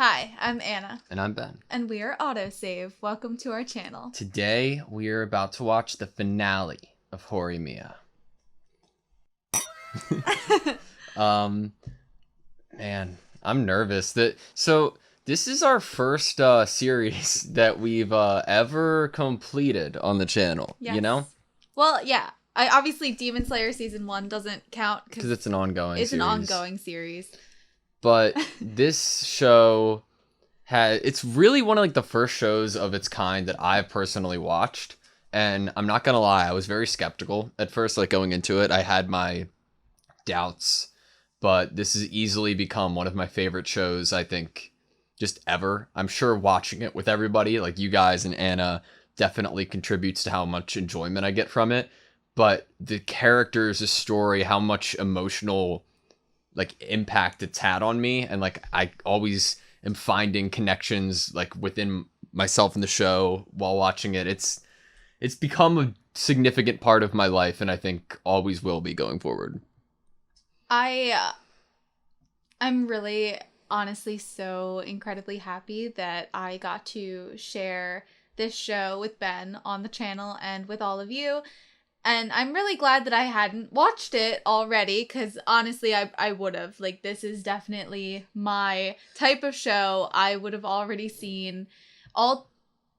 Hi, I'm Anna. And I'm Ben. And we are AutoSave. Welcome to our channel. Today, we are about to watch the finale of Horimiya. Man, I'm nervous. This is our first series that we've ever completed on the channel, Yes. you know? Well, yeah. Obviously, Demon Slayer Season 1 doesn't count Because it's an ongoing series. It's an ongoing series. But this show it's really one of like the first shows of its kind that I've personally watched. And I'm not going to lie, I was very skeptical at first, like going into it. I had my doubts, but this has easily become one of my favorite shows, I think, just ever. I'm sure watching it with everybody, like you guys and Anna, definitely contributes to how much enjoyment I get from it. But the characters, the story, how much emotional like impact it's had on me, and like I always am finding connections like within myself in the show while watching it. It's become a significant part of my life, and I think always will be going forward. I'm really honestly so incredibly happy that I got to share this show with Ben on the channel and with all of you. And I'm really glad that I hadn't watched it already, because honestly, I would have. Like, this is definitely my type of show. I would have already seen all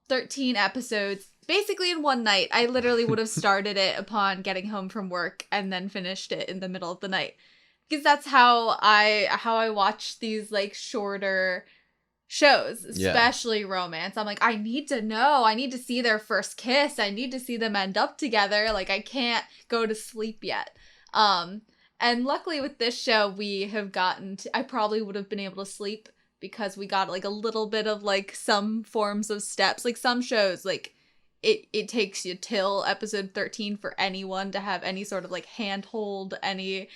13 episodes basically in one night. I literally would have started it upon getting home from work and then finished it in the middle of the night. Because that's how I watch these, like, shorter shows, especially romance. I'm like, I need to know. I need to see their first kiss. I need to see them end up together. Like, I can't go to sleep yet. And luckily with this show, we have gotten to, I probably would have been able to sleep because we got like a little bit of like some forms of steps. Like some shows, like it takes you till episode 13 for anyone to have any sort of like handhold, any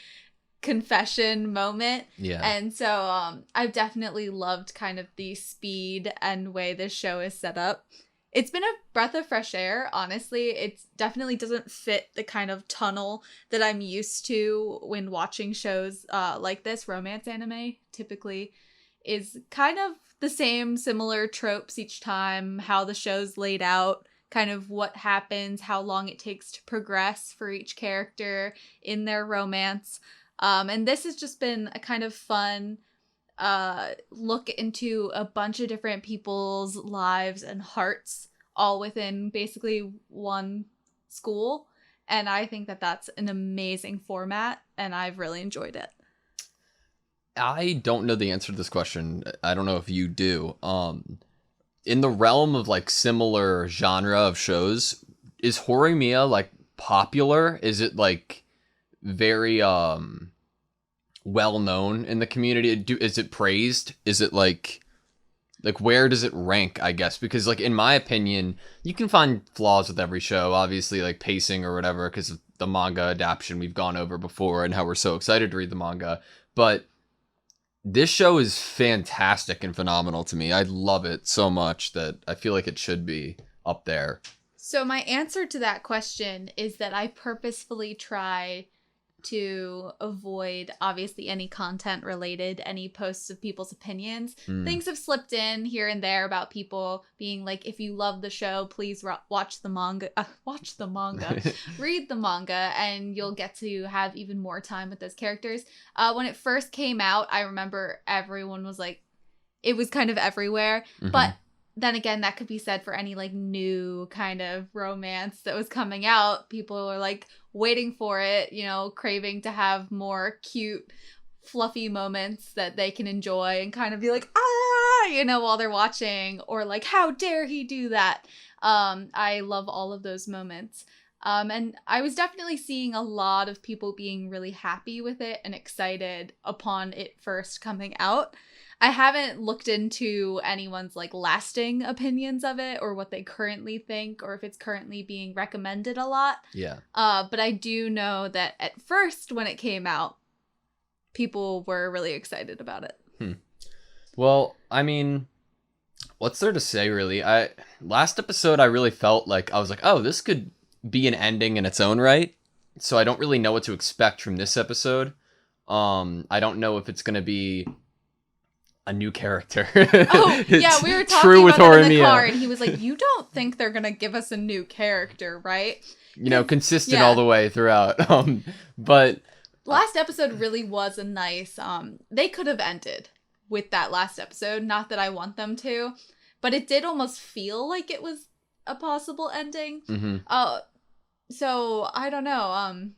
confession moment. Yeah. And so I've definitely loved kind of the speed and way this show is set up. It's been a breath of fresh air, honestly. It definitely doesn't fit the kind of tunnel that I'm used to when watching shows like this. Romance anime typically is kind of the same similar tropes each time, how the show's laid out, kind of what happens, how long it takes to progress for each character in their romance. And this has just been a kind of fun look into a bunch of different people's lives and hearts all within basically one school. And I think that that's an amazing format, and I've really enjoyed it. I don't know the answer to this question. I don't know if you do. In the realm of like similar genre of shows, is Horimiya like popular? Is it like very well known in the community? Is it praised? Is it like where does it rank, I guess? Because like in my opinion, you can find flaws with every show, obviously like pacing or whatever, because of the manga adaptation we've gone over before and how we're so excited to read the manga. But this show is fantastic and phenomenal to me. I love it so much that I feel like it should be up there. So my answer to that question is that I purposefully try to avoid, obviously, any content related, any posts of people's opinions. Things have slipped in here and there about people being like, if you love the show, please watch the manga, read the manga, and you'll get to have even more time with those characters. When it first came out, I remember everyone was like, it was kind of everywhere, but then again, that could be said for any like new kind of romance that was coming out. People were like waiting for it, you know, craving to have more cute, fluffy moments that they can enjoy and kind of be like, you know, while they're watching, or like, how dare he do that? I love all of those moments. And I was definitely seeing a lot of people being really happy with it and excited upon it first coming out. I haven't looked into anyone's like lasting opinions of it or what they currently think or if it's currently being recommended a lot. Yeah. But I do know that at first when it came out, people were really excited about it. Well, I mean, what's there to say really? Last episode I really felt like I was like, oh, this could be an ending in its own right. So I don't really know what to expect from this episode. I don't know if it's going to be a new character. Oh, yeah, we were talking True with about that in the Horimiya. car, and he was like, you don't think they're gonna give us a new character, right? You know, consistent Yeah. all the way throughout. But Last episode really was a nice, they could have ended with that last episode. Not that I want them to, but it did almost feel like it was a possible ending. mhm. So I don't know.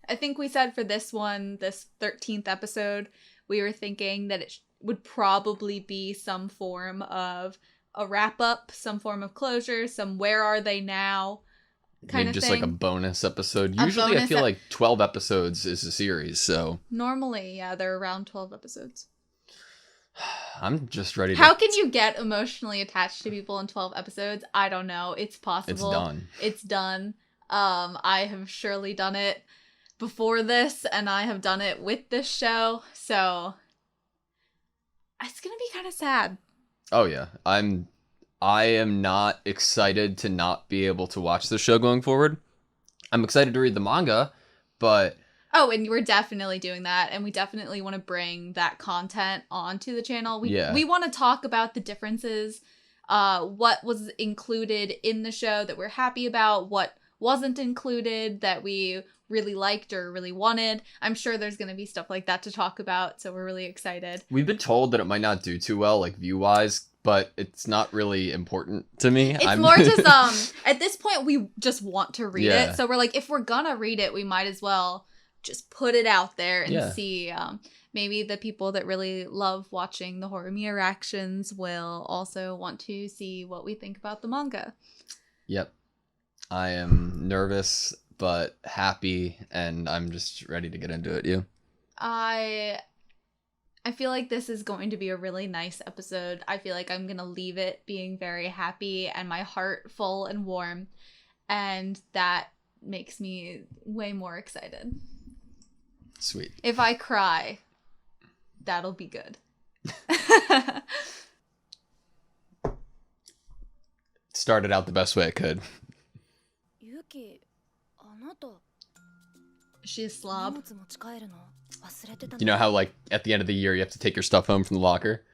I think we said for this one, this 13th episode, we were thinking that it would probably be some form of a wrap up, some form of closure, some where are they now kind Maybe of just thing. like a bonus episode. A Usually I bonus feel like 12 episodes is a series, so Normally, yeah, they're around 12 episodes. I'm just ready to... How can you get emotionally attached to people in 12 episodes? I don't know. It's possible. It's done. It's done. I have surely done it before this, and I have done it with this show, so it's gonna be kind of sad. Oh yeah. I am not excited to not be able to watch the show going forward. I'm excited to read the manga, but... Oh, and we're definitely doing that, and we definitely want to bring that content onto the channel. We want to talk about the differences, what was included in the show that we're happy about, what wasn't included that we really liked or really wanted. I'm sure there's going to be stuff like that to talk about, so we're really excited. We've been told that it might not do too well, like view-wise, but it's not really important to me. It's more just, at this point, we just want to read it. So we're like, if we're gonna read it, we might as well just put it out there and see. Maybe the people that really love watching the Horimiya reactions will also want to see what we think about the manga. Yep. I am nervous, but happy, and I'm just ready to get into it. You? I feel like this is going to be a really nice episode. I feel like I'm going to leave it being very happy and my heart full and warm. And that makes me way more excited. Sweet. If I cry, that'll be good. Started out the best way I could. She a slob. You know how, like, at the end of the year you have to take your stuff home from the locker?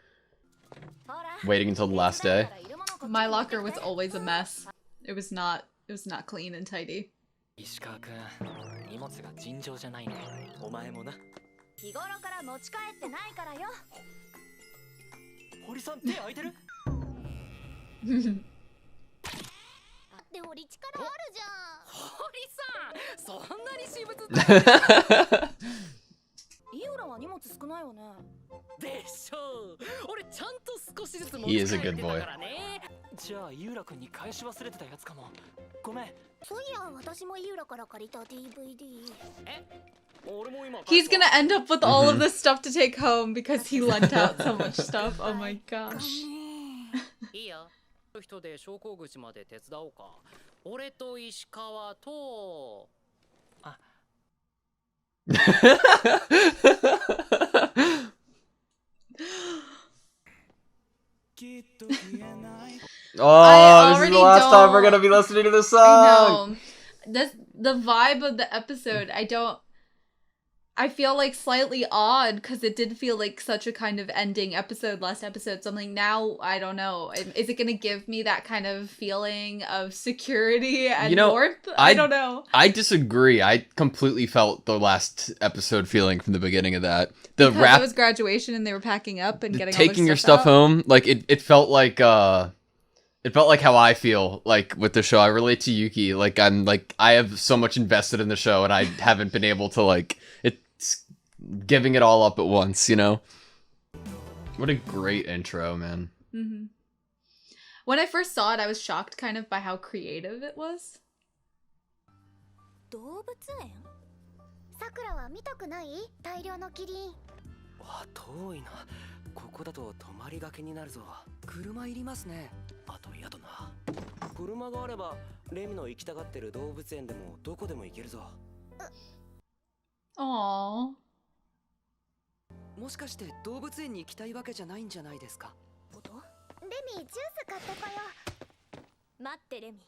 Waiting until the last day? My locker was always a mess. It was not clean and tidy. He is a good boy. He's gonna end up with all of this stuff to take home because he lent out so much stuff. Oh my gosh. Oh, this is the last time we're gonna be listening to this song. I know. The vibe of the episode, I feel like slightly odd because it did feel like such a kind of ending episode last episode. So I'm like, now I don't know. Is it gonna give me that kind of feeling of security and warmth? I don't know. I disagree. I completely felt the last episode feeling from the beginning of that. Because it was graduation and they were packing up and getting taking all your stuff out. home. Like it felt like it felt like how I feel like with the show. I relate to Yuki. Like I have so much invested in the show and I haven't been able to it's giving it all up at once, you know? What a great intro, man. Mm-hmm. When I first saw it, I was shocked kind of by how creative it was. Aww. もしかして動物園に行きたいわけじゃないんじゃないですか。レミ、ジュース買ってこよう。待ってレミ、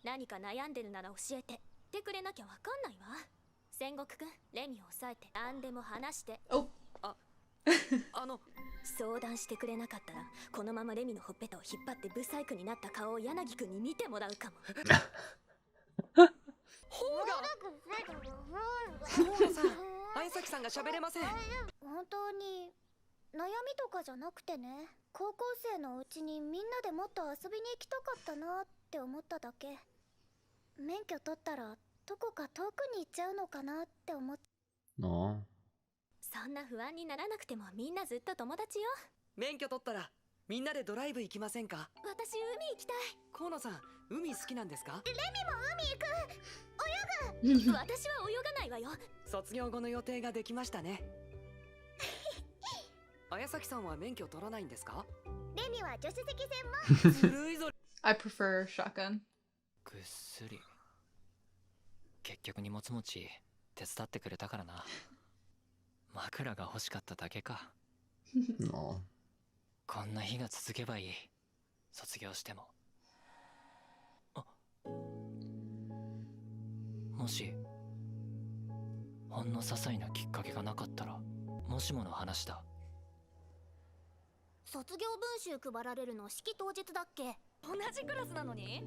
何か悩んでるなら教えて。ってくれなきゃわかんないわ。戦国くん、レミを抑えて何でも話して。Oh. あの相談してくれなかったらこのままレミのほっぺたを引っ張ってブサイクになった顔を柳くんに見てもらうかも。ほうがほうがさん、相崎さんが喋れません。本当に悩みとかじゃなくてね、高校生のうちにみんなでもっと遊びに行きたかったなって思っただけ。免許取ったらどこか遠くに行っちゃうのかなって思って。Aw. そんな不安にならなくてもみんなずっと友達よ。免許取ったらみんなでドライブ行きませんか？私海行きたい。河野さん、海好きなんですか？レミも海行く。泳ぐ。私は泳がないわよ。卒業後の予定ができましたね。綾崎さんは免許取らないんですか？レミは助手席専門。ずるいぞ。I prefer shotgun. ぐっすり。結局荷物持ち手伝ってくれたからな。枕が欲しかっただけか。Aw. こんな日が続けばいい。卒業しても。あ、もしほんの些細なきっかけがなかったら、もしもの話だ。卒業文集配られるの式当日だっけ？同じクラスなのに？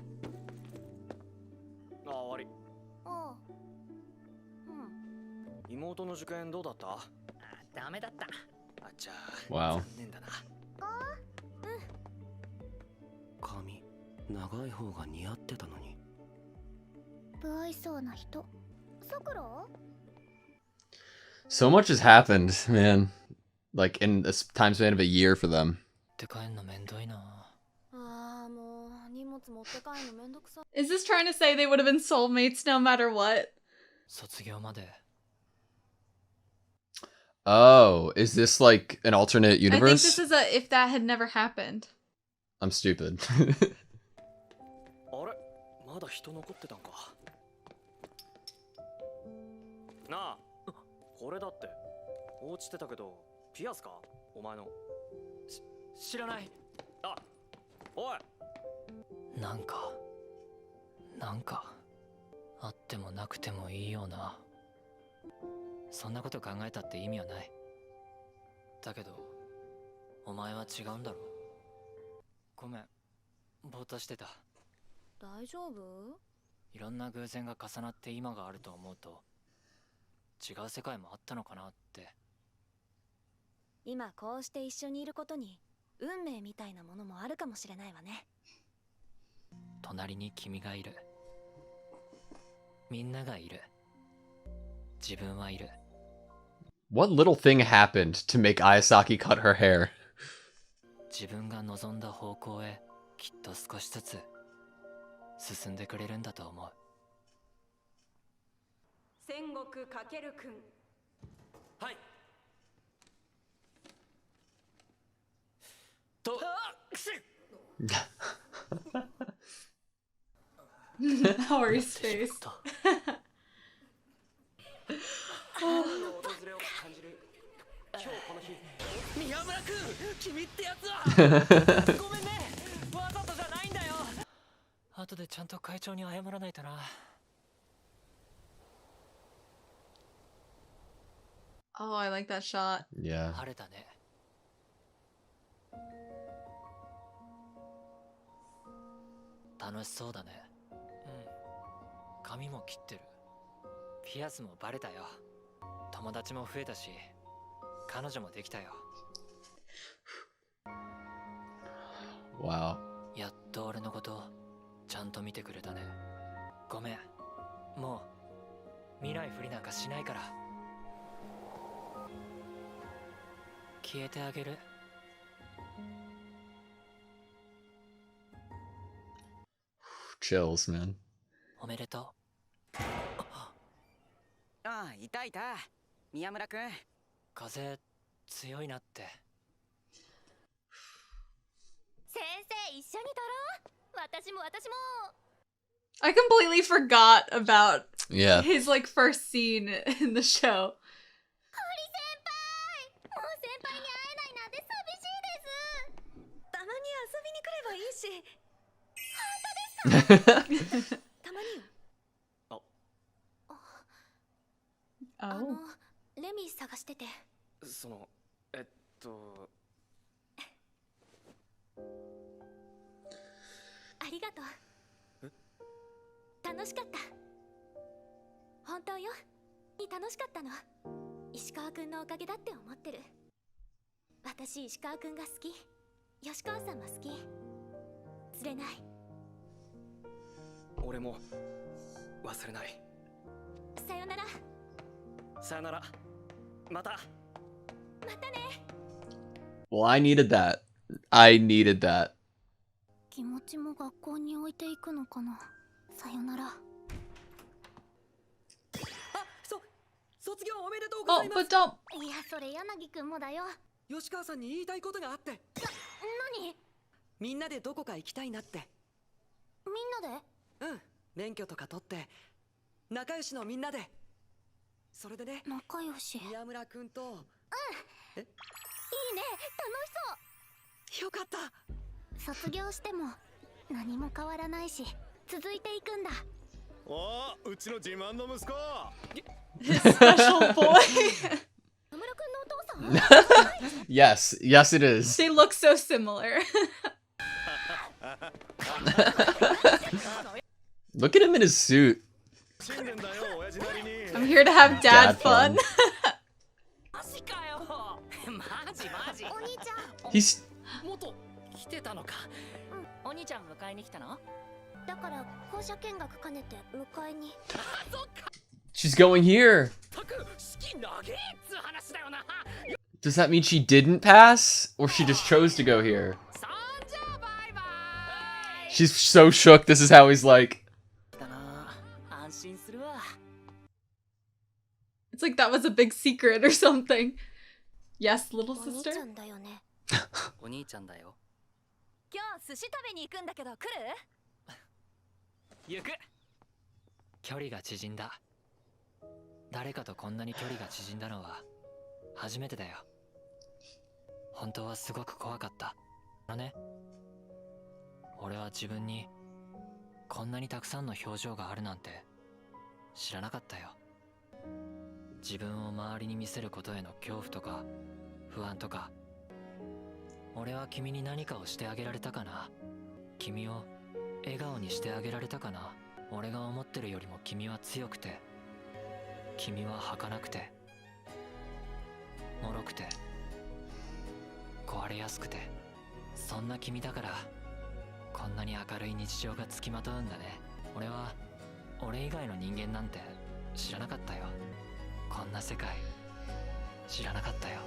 ああ、悪い。ああ。妹の受験どうだった？あ、ダメだった。あちゃ Wow. 残念だな。髪長い方が似合ってたのに。不愛想な人。さくら？ So much has happened, man. Like in a time span of a year for them. って帰んのめんどいな。ああ、もう荷物持って帰るのめんどくさ。Is this trying to say they would have been soulmates no matter what? 卒業まで。Oh, is this like an alternate I think universe? this is a if that had never happened. I'm stupid. あれ、まだ人残ってたんか。なあ、これだって落ちてたけどピアスか？お前の。知らない。あ、おい。なんかあってもなくてもいいような。そんなこと考えたって意味はない。だけどお前は違うんだろ。ごめん、ぼーっとしてた。大丈夫？いろんな偶然が重なって今があると思うと、違う世界もあったのかなって。今こうして一緒にいることに運命みたいなものもあるかもしれないわね。隣に君がいる。みんながいる。自分はいる。What little thing happened to make Ayasaki cut her hair? 自分が望んだ方向へきっと少しずつ進んでくれるんだと思う。戦国かけるくん。はい。と、Hori's face. 春の訪れを感じる今日この日。宮村くん、君ってやつはごめんね、わざとじゃないんだよ。後でちゃんと会長に謝らないとな。Oh, I like that shot. Yeah. 晴れたね。楽しそうだね。うん。髪も切ってる。ピアスもバレたよ。友達も増えたし、彼女もできたよ。Wow. やっと俺のことちゃんと見てくれたね。ごめん。もう未来不利なんかしないから。消えてあげる。Chills, man. おめでとう。ああ、いたいた。宮村くん。風強いなって。先生一緒に撮ろう。私も。I completely forgot about Yeah. his like first scene in the show. もう先輩に会えないなんて寂しいです。たまに遊びに来ればいいし。本当ですか？たまによ。Oh. レミ探してて。そのがとう。楽しかった。本当よ。楽しかったの。石川くんのおかげだって思ってる。私石川くんが好き。吉川さんも好き。釣れない。俺も忘れない。さよなら。さよなら。また。またね。 Well, I needed that. I needed that. 気持ちも学校に置いていくのかな。さよなら。あ、卒業おめでとうござ Oh, いま but す。 don't. いや、それ柳くんもだよ。吉川さんに言いたいことがあって。何？みんなでどこか行きたいなって。みんなで？うん、免許とか取って仲良しのみんなで。それでね、仲良し。宮村くんと。いいね、楽しよかった。そう。卒業しても何も変わらないし、続いていくんだ。おー、うちの自慢の息子。 His special boy. 野村くんのお父さん？ Yes, yes, it is. They look so similar. Look at him in his suit. 信念だよ、親父なりに。 I'm here to have dad Dad fun. fun. マジかよ。マジマジ。お兄ちゃん。 He's 元来てたのか。お兄ちゃん迎えに来たの？だから校舎見学兼ねて迎えに。 she's going here. たく式長えっつ話だよな。 Does that mean she didn't pass, or she just chose to go here? そんじゃバイバイ。 She's so shook. This is how he's like. だな、安心するわ。 It's like that was a big secret or something. Yes, little お兄 sister. ちゃんだよね。お兄ちゃんだよ。今日寿司食べに行くんだけど来る？行く。距離が縮んだ。誰かとこんなに距離が縮んだのは初めてだよ。本当はすごく怖かった。俺は自分にこんなにたくさんの表情があるなんて知らなかったよ。自分を周りに見せることへの恐怖とか不安とか。俺は君に何かをしてあげられたかな。君を笑顔にしてあげられたかな。俺が思ってるよりも君は強くて、君は儚くて、脆くて、壊れやすくて、そんな君だからこんなに明るい日常がつきまとうんだね。俺は俺以外の人間なんて知らなかったよ。こんな世界知らなかったよ。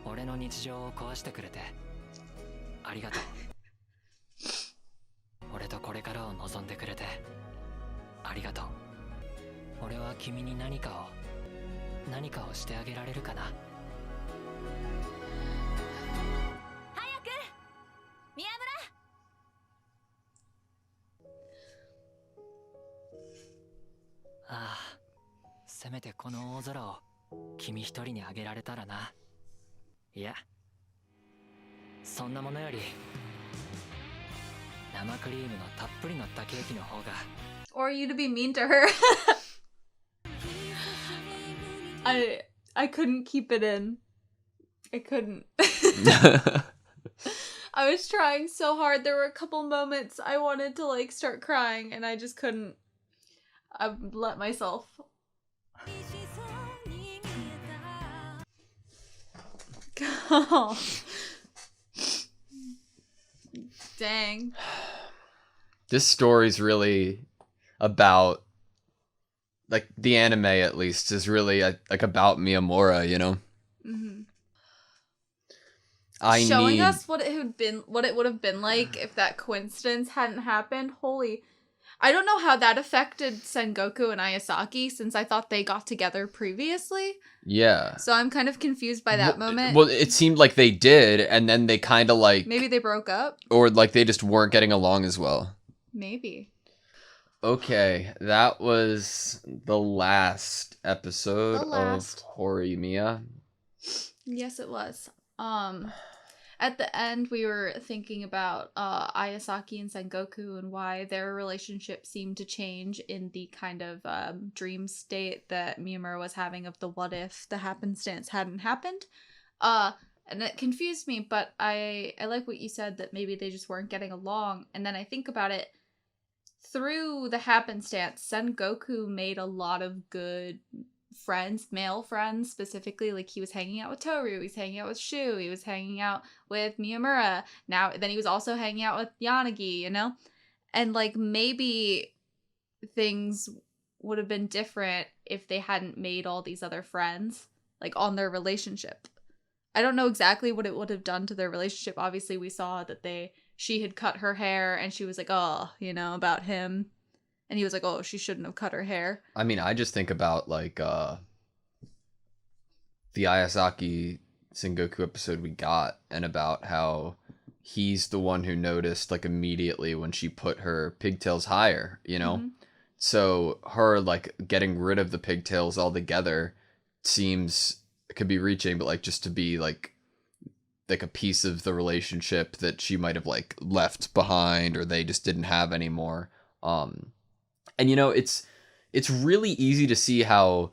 俺の日常を壊してくれてありがとう。俺とこれからを望んでくれてありがとう。俺は君に何かをしてあげられるかな。早く宮ああ、せめてこの大空を君一人にあげられたらな。いや、そんなものより生クリームのたっぷり乗ったケーキの方が。 Or you to be mean to her. I couldn't keep it in. I couldn't. I was trying so hard. There were a couple moments I wanted to like start crying and I just couldn't. I let myself. Oh. Dang. This story's really about, like, the anime at least is really like about Miyamura, you know. Mm-hmm. I Showing need us what it would have been like if that coincidence hadn't happened. Holy, I don't know how that affected Sengoku and Ayasaki since I thought they got together previously. yeah. So I'm kind of confused by that moment. Well, it seemed like they did, and then they kind of like Maybe they broke up. or like they just weren't getting along as well. Maybe. Okay, that was the last episode The last. of Horimiya. Yes, it was. At the end, we were thinking about Ayasaki and Sengoku and why their relationship seemed to change in the kind of dream state that Miyamura was having of the what if the happenstance hadn't happened. And it confused me, but I like what you said, that maybe they just weren't getting along. And then I think about it, through the happenstance, Son Goku made a lot of good friends, male friends specifically. Like, he was hanging out with Toru, he was hanging out with Shu, he was hanging out with Miyamura. Then he was also hanging out with Yanagi, you know? And like, maybe things would have been different if they hadn't made all these other friends, like, on their relationship. I don't know exactly what it would have done to their relationship. Obviously, we saw that she had cut her hair, and she was like, oh, you know, about him. And he was like, oh, she shouldn't have cut her hair. I mean, I just think about, like, the Ayasaki Sengoku episode we got, and about how he's the one who noticed, like, immediately when she put her pigtails higher, you know? Mm-hmm. So her, like, getting rid of the pigtails altogether could be reaching, but, like, just to be, like a piece of the relationship that she might have, like, left behind, or they just didn't have anymore. And, you know, it's really easy to see how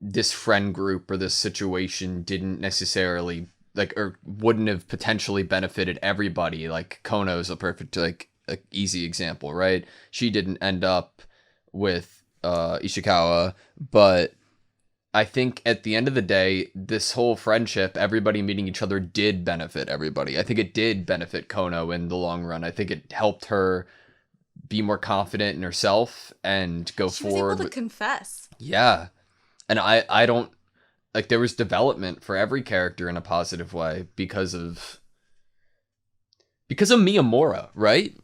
this friend group or this situation didn't necessarily, like, or wouldn't have potentially benefited everybody. Like, Kono's a perfect, like, easy example, right? She didn't end up with Ishikawa, but I think at the end of the day, this whole friendship, everybody meeting each other, did benefit everybody. I think it did benefit Kono in the long run. I think it helped her be more confident in herself and go forward. She was able to confess. Yeah. And I don't, like, there was development for every character in a positive way because of Miyamura, right?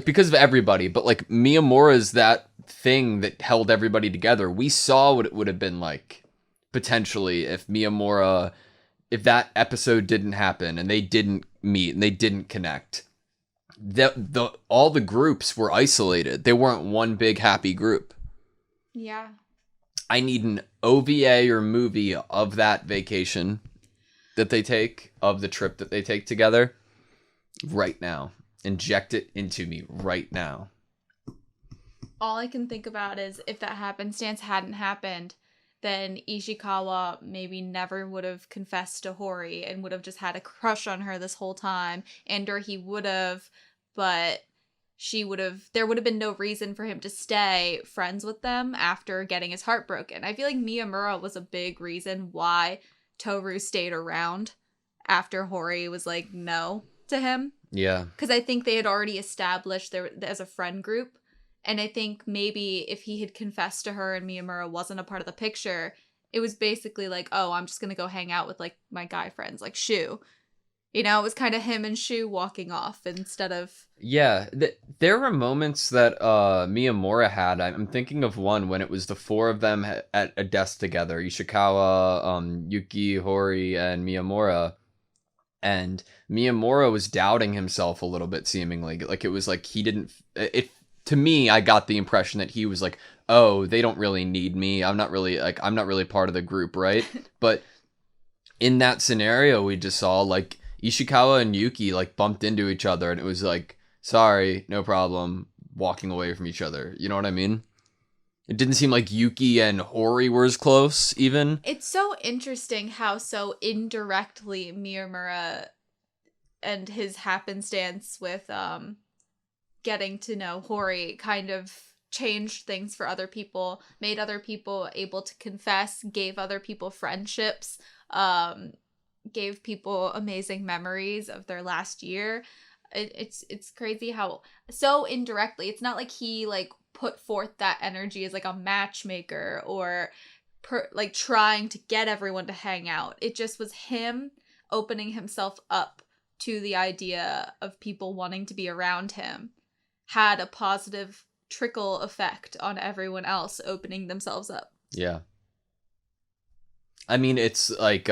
Because of everybody, but, like, Miyamura's that thing that held everybody together. We saw what it would have been like, potentially, if that episode didn't happen, and they didn't meet, and they didn't connect. All the groups were isolated. They weren't one big happy group. Yeah. I need an OVA or movie of that vacation that they take, of the trip that they take together, right now. Inject it into me right now. All I can think about is, if that happenstance hadn't happened, then Ishikawa maybe never would have confessed to Hori and would have just had a crush on her this whole time. Or he would have, but there would have been no reason for him to stay friends with them after getting his heart broken. I feel like Miyamura was a big reason why Toru stayed around after Hori was like, no to him. Yeah. Because I think they had already established there as a friend group. And I think maybe if he had confessed to her and Miyamura wasn't a part of the picture, it was basically like, oh, I'm just going to go hang out with, like, my guy friends, like Shu. You know, it was kind of him and Shu walking off instead of... Yeah, there were moments that Miyamura had. I'm thinking of one when it was the four of them at a desk together. Ishikawa, Yuki, Hori, and Miyamura. And Miyamura was doubting himself a little bit, seemingly. Like, it was like he didn't... To me, I got the impression that he was like, oh, they don't really need me. I'm not really part of the group, right? But in that scenario, we just saw, like, Ishikawa and Yuki, like, bumped into each other, and it was like, sorry, no problem, walking away from each other. You know what I mean? It didn't seem like Yuki and Hori were as close, even. It's so interesting how so indirectly Miyamura and his happenstance with getting to know Hori kind of changed things for other people, made other people able to confess, gave other people friendships, gave people amazing memories of their last year. It's crazy how so indirectly. It's not like he, like, put forth that energy as, like, a matchmaker or like trying to get everyone to hang out. It just was him opening himself up to the idea of people wanting to be around him, had a positive trickle effect on everyone else opening themselves up. Yeah. I mean, it's like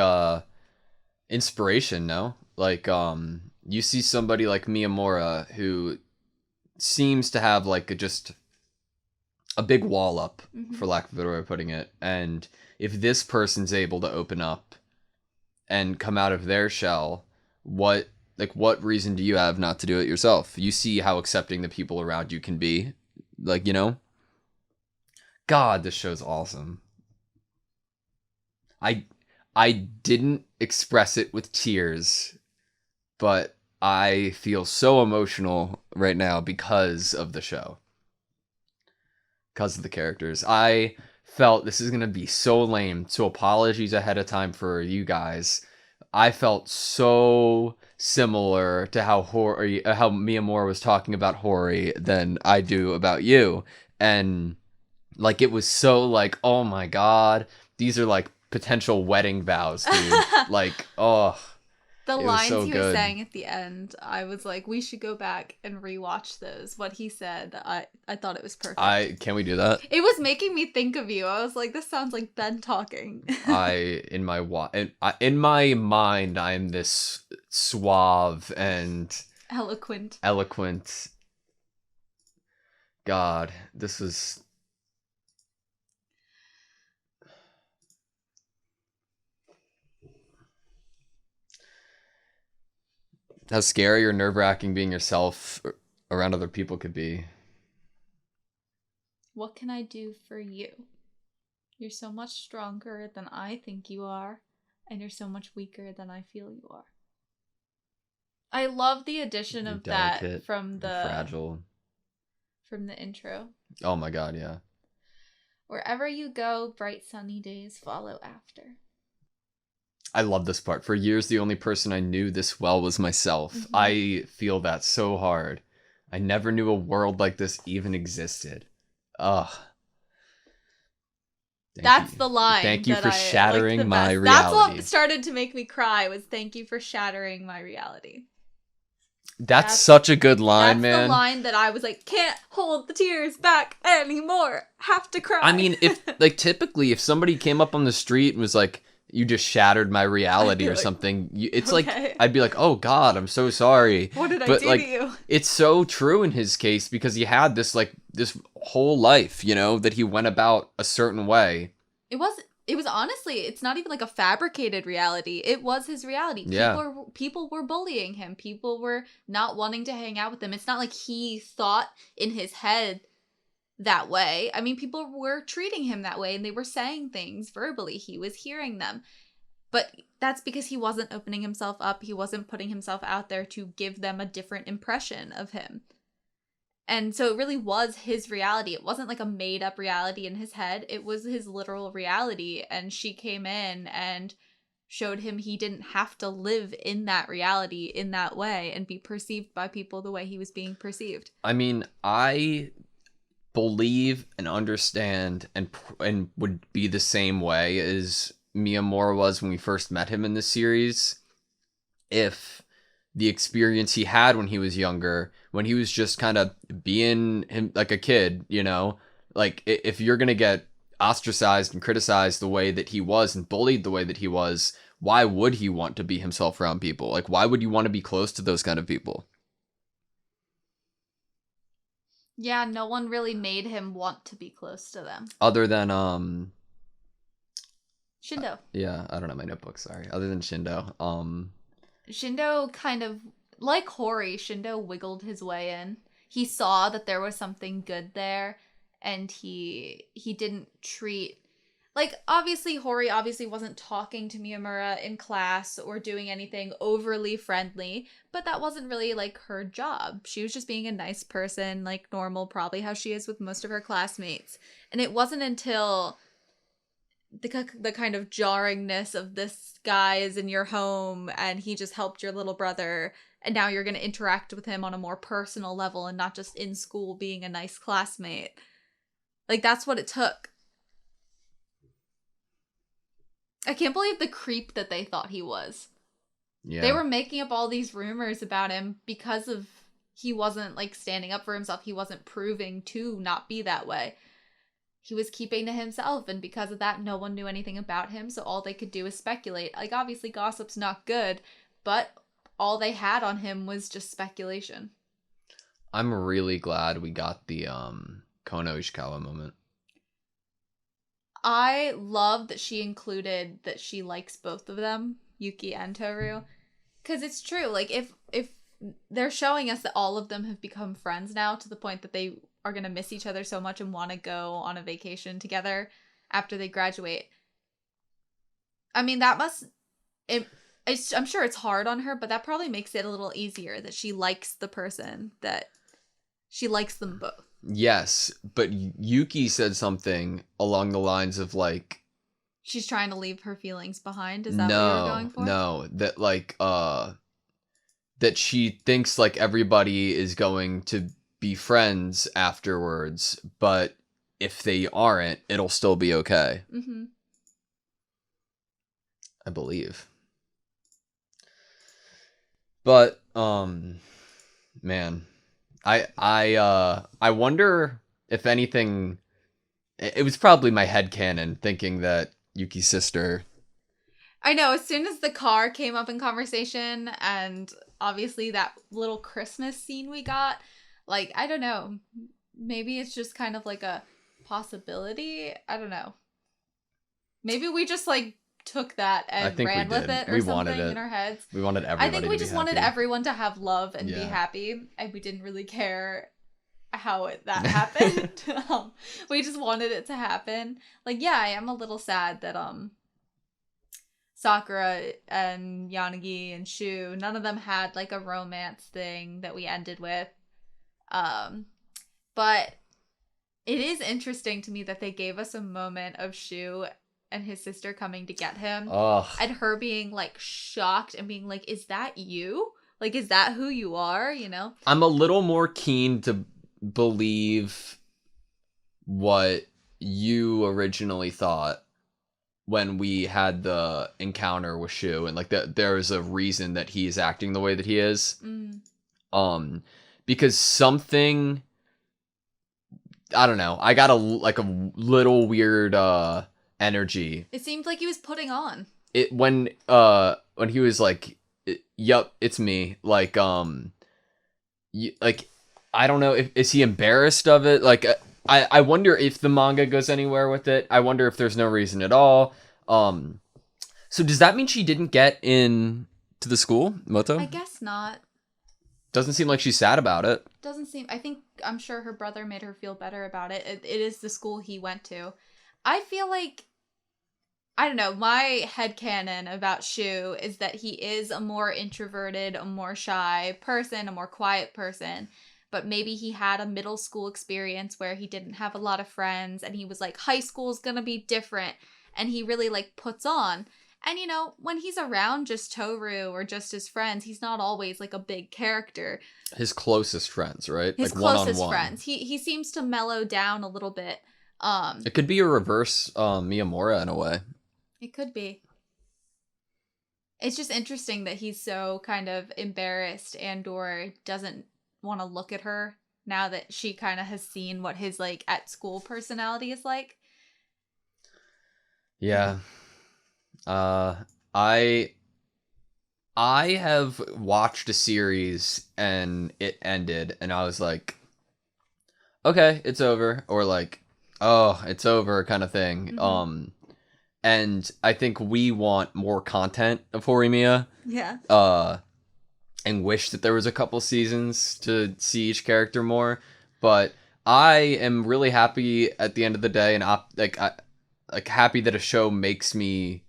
inspiration, no? Like, you see somebody like Miyamura who seems to have, like, just a big wall up, for lack of a better way of putting it. And if this person's able to open up and come out of their shell, what reason do you have not to do it yourself? You see how accepting the people around you can be. Like, you know? God, this show's awesome. I didn't express it with tears, but I feel so emotional right now because of the show. Because of the characters. I felt this is going to be so lame, so apologies ahead of time for you guys. I felt so similar to how Miyamura was talking about Hori than I do about you. And like it was so like, oh my god, these are like potential wedding vows, dude. Like, oh, The it was lines so he was good. saying at the end, I was like, we should go back and rewatch those. What he said, I thought it was perfect. Can we do that? It was making me think of you. I was like, this sounds like Ben talking. In my mind, I am this suave and Eloquent. God, this was. How scary or nerve-wracking being yourself around other people could be. What can I do for you? You're so much stronger than I think you are, and you're so much weaker than I feel you are. I love the addition You're of that delicate, from you're fragile. From the intro. Oh my god, yeah. Wherever you go, bright sunny days follow after. I love this part. For years, the only person I knew this well was myself. Mm-hmm. I feel that so hard. I never knew a world like this even existed. Ugh. That's the line. Thank you that for I shattering liked the my best. reality. That's what started to make me cry, was thank you for shattering my reality. That's such a good line, man. That's the line that I was like, can't hold the tears back anymore. Have to cry. I mean, if like typically if somebody came up on the street and was like, you just shattered my reality or something, it's like, I'd be like, oh god, I'm so sorry. What did I but do like, to you? It's so true in his case because he had this like this whole life, you know, that he went about a certain way. It was honestly, it's not even like a fabricated reality. It was his reality. Yeah. People were bullying him. People were not wanting to hang out with him. It's not like he thought in his head that way. I mean, people were treating him that way and they were saying things verbally. He was hearing them. But that's because he wasn't opening himself up. He wasn't putting himself out there to give them a different impression of him. And so it really was his reality. It wasn't like a made up reality in his head. It was his literal reality. And she came in and showed him he didn't have to live in that reality in that way and be perceived by people the way he was being perceived. I mean, I believe and understand and would be the same way as Miyamura was when we first met him in this series if the experience he had when he was younger, when he was just kind of being him like a kid, you know, like if you're gonna get ostracized and criticized the way that he was and bullied the way that he was, why would he want to be himself around people? Like, why would you want to be close to those kind of people? Yeah, no one really made him want to be close to them. Other than Shindo. Yeah, I don't have my notebook, sorry. Other than Shindo. Shindo kind of, like Hori, Shindo wiggled his way in. He saw that there was something good there, and he didn't treat... Like, obviously, Hori obviously wasn't talking to Miyamura in class or doing anything overly friendly, but that wasn't really, like, her job. She was just being a nice person, like, normal, probably how she is with most of her classmates. And it wasn't until the kind of jarringness of this guy is in your home and he just helped your little brother and now you're going to interact with him on a more personal level and not just in school being a nice classmate. Like, that's what it took. I can't believe the creep that they thought he was. Yeah. They were making up all these rumors about him because of he wasn't, like, standing up for himself. He wasn't proving to not be that way. He was keeping to himself, and because of that, no one knew anything about him, so all they could do is speculate. Like, obviously, gossip's not good, but all they had on him was just speculation. I'm really glad we got the Kono Ishikawa moment. I love that she included that she likes both of them, Yuki and Toru, because it's true. Like, if they're showing us that all of them have become friends now to the point that they are going to miss each other so much and want to go on a vacation together after they graduate. I mean, I'm sure it's hard on her, but that probably makes it a little easier that she likes the person, that she likes them both. Yes, but Yuki said something along the lines of like, she's trying to leave her feelings behind. Is that what you were going for? No, that like that she thinks like everybody is going to be friends afterwards, but if they aren't, it'll still be okay. Mm-hmm. I believe. But man, I wonder if anything. It was probably my headcanon thinking that Yuki's sister. I know, as soon as the car came up in conversation, and obviously that little Christmas scene we got, like, I don't know, maybe it's just kind of like a possibility. I don't know. Maybe we just like took that and ran with it or something in our heads. We wanted everybody. I think we just wanted everyone to have love and be Yeah. happy, and we didn't really care how that happened. We just wanted it to happen. Like, yeah, I am a little sad that Sakura and Yanagi and Shu, none of them had like a romance thing that we ended with. But it is interesting to me that they gave us a moment of Shu and his sister coming to get him. Ugh. And her being like shocked and being like, is that you? Like, is that who you are? You know? I'm a little more keen to believe what you originally thought when we had the encounter with Shu, and like that there is a reason that he is acting the way that he is. Because something, I don't know, I got a little weird energy. It seemed like he was putting on. It when he was like, "Yup, it's me." Like like I don't know, is he embarrassed of it? Like I wonder if the manga goes anywhere with it. I wonder if there's no reason at all. So does that mean she didn't get in to the school, Moto? I guess not. Doesn't seem like she's sad about it. Doesn't seem. I'm sure her brother made her feel better about it. It is the school he went to. I feel like, I don't know, my headcanon about Shu is that he is a more introverted, a more shy person, a more quiet person. But maybe he had a middle school experience where he didn't have a lot of friends, and he was like, high school's gonna be different. And he really like puts on. And you know, when he's around just Toru or just his friends, he's not always like a big character. His closest friends, right? His like closest one-on-one. friends. He seems to mellow down a little bit. It could be a reverse Miyamura in a way. It could be. It's just interesting that he's so kind of embarrassed and or doesn't want to look at her now that she kind of has seen what his like at school personality is like. Yeah. I have watched a series and it ended and I was like, okay, it's over, or like, oh, it's over kind of thing. Mm-hmm. And I think we want more content of Horimiya. Yeah. And wish that there was a couple seasons to see each character more, but I am really happy at the end of the day, and happy that a show makes me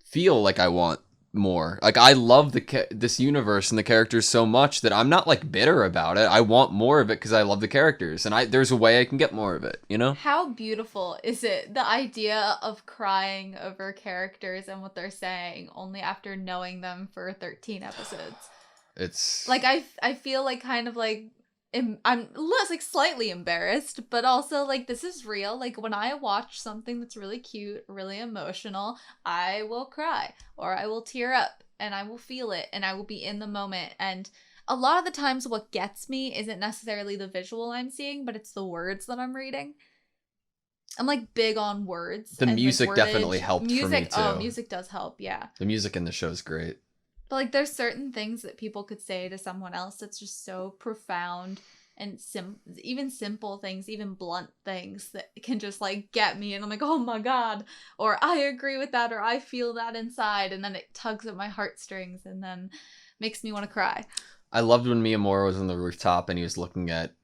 feel like I want more. Like, I love this universe and the characters so much that I'm not like bitter about it. I want more of it because I love the characters, and there's a way I can get more of it, you know? How beautiful is it, the idea of crying over characters and what they're saying only after knowing them for 13 episodes? It's like I feel like kind of like I'm less like slightly embarrassed, but also like this is real. Like when I watch something that's really cute, really emotional, I will cry or I will tear up and I will feel it and I will be in the moment. And a lot of the times what gets me isn't necessarily the visual I'm seeing, but it's the words that I'm reading. I'm like big on words. The and, music like, definitely helped for me too. Oh, music does help, yeah. The music in the show is great. But like there's certain things that people could say to someone else that's just so profound and even simple things, even blunt things that can just like get me and I'm like, oh my god, or I agree with that, or I feel that inside, and then it tugs at my heartstrings and then makes me want to cry. I loved when Miyamura was on the rooftop and he was looking at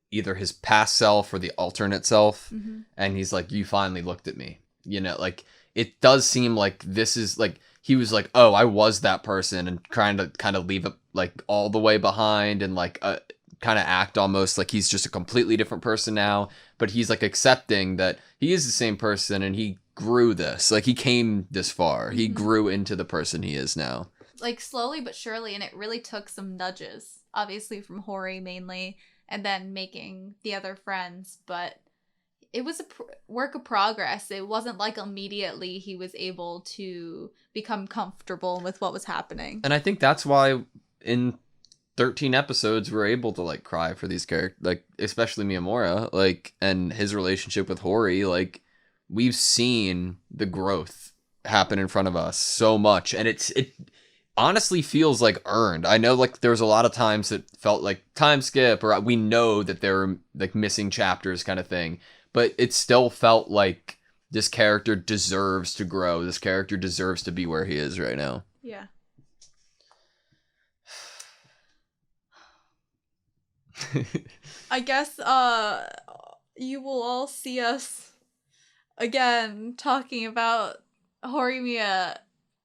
either his past self or the alternate self, and he's like, you finally looked at me. You know, like it does seem like this is like he was like, oh, I was that person, and trying to kind of leave it like all the way behind, and like kind of act almost like he's just a completely different person now. But he's like accepting that he is the same person, and he grew this, like he came this far. He grew into the person he is now. Like slowly but surely, and it really took some nudges, obviously from Hori mainly, and then making the other friends, but it was a work of progress. It wasn't like immediately he was able to become comfortable with what was happening. And I think that's why in 13 episodes we're able to like cry for these characters, like especially Miyamura, like, and his relationship with Hori. Like, we've seen the growth happen in front of us so much, and it honestly feels like earned. I know like there was a lot of times that felt like time skip, or we know that there were like missing chapters kind of thing, but it still felt like this character deserves to grow. This character deserves to be where he is right now. Yeah. I guess you will all see us again talking about Horimiya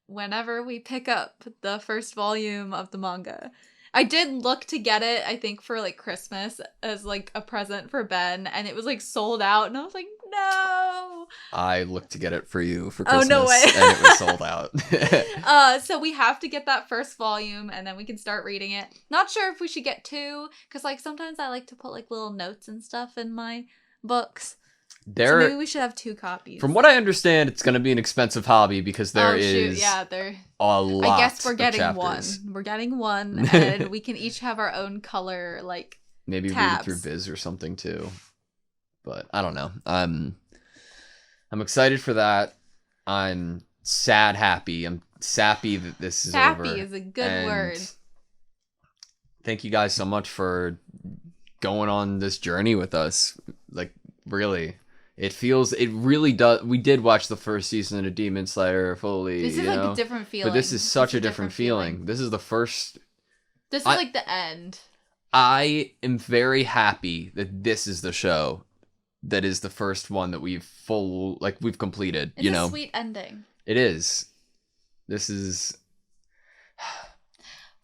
whenever we pick up the first volume of the manga. I did look to get it, I think, for like Christmas as like a present for Ben, and it was like sold out, and I was like, no. I looked to get it for you for Christmas, no way. and it was sold out. So we have to get that first volume, and then we can start reading it. Not sure if we should get two, because like sometimes I like to put like little notes and stuff in my books. So maybe we should have 2 copies. From what I understand, it's going to be an expensive hobby because there is there a lot. I guess we're getting chapters. one. We're getting one, and we can each have our own color, like maybe tabs. read it through Viz or something too. But I don't know. I'm excited for that. I'm sad happy. I'm sappy that this is over. Sappy is a good word. Thank you guys so much for going on this journey with us. Like, really. It really does. We did watch the first season of Demon Slayer fully. This is like a different feeling. But this is such a different feeling. This is the first. This is like the end. I am very happy that this is the show that is the first one that we've completed. It's a sweet ending. It is. This is.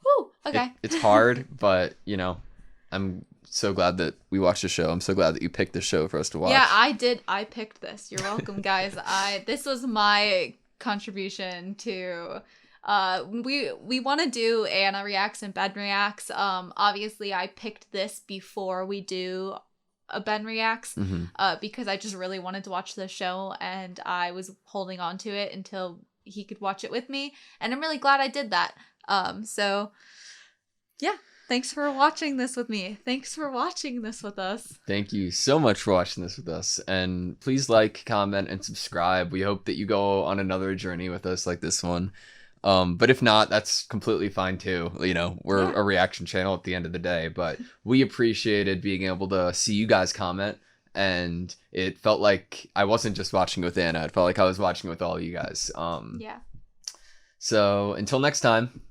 Woo. Okay. It's hard, but I'm so glad that we watched the show. I'm so glad that you picked the show for us to watch. Yeah, I did. I picked this. You're welcome, guys. This was my contribution to we want to do Anna reacts and Ben reacts. Obviously I picked this before we do a Ben reacts because I just really wanted to watch the show, and I was holding on to it until he could watch it with me, and I'm really glad I did that. So yeah. Thanks for watching this with me. Thanks for watching this with us. Thank you so much for watching this with us. And please like, comment, and subscribe. We hope that you go on another journey with us like this one. But if not, that's completely fine too. We're a reaction channel at the end of the day. But we appreciated being able to see you guys comment. And it felt like I wasn't just watching with Anna. It felt like I was watching with all of you guys. Yeah. So until next time.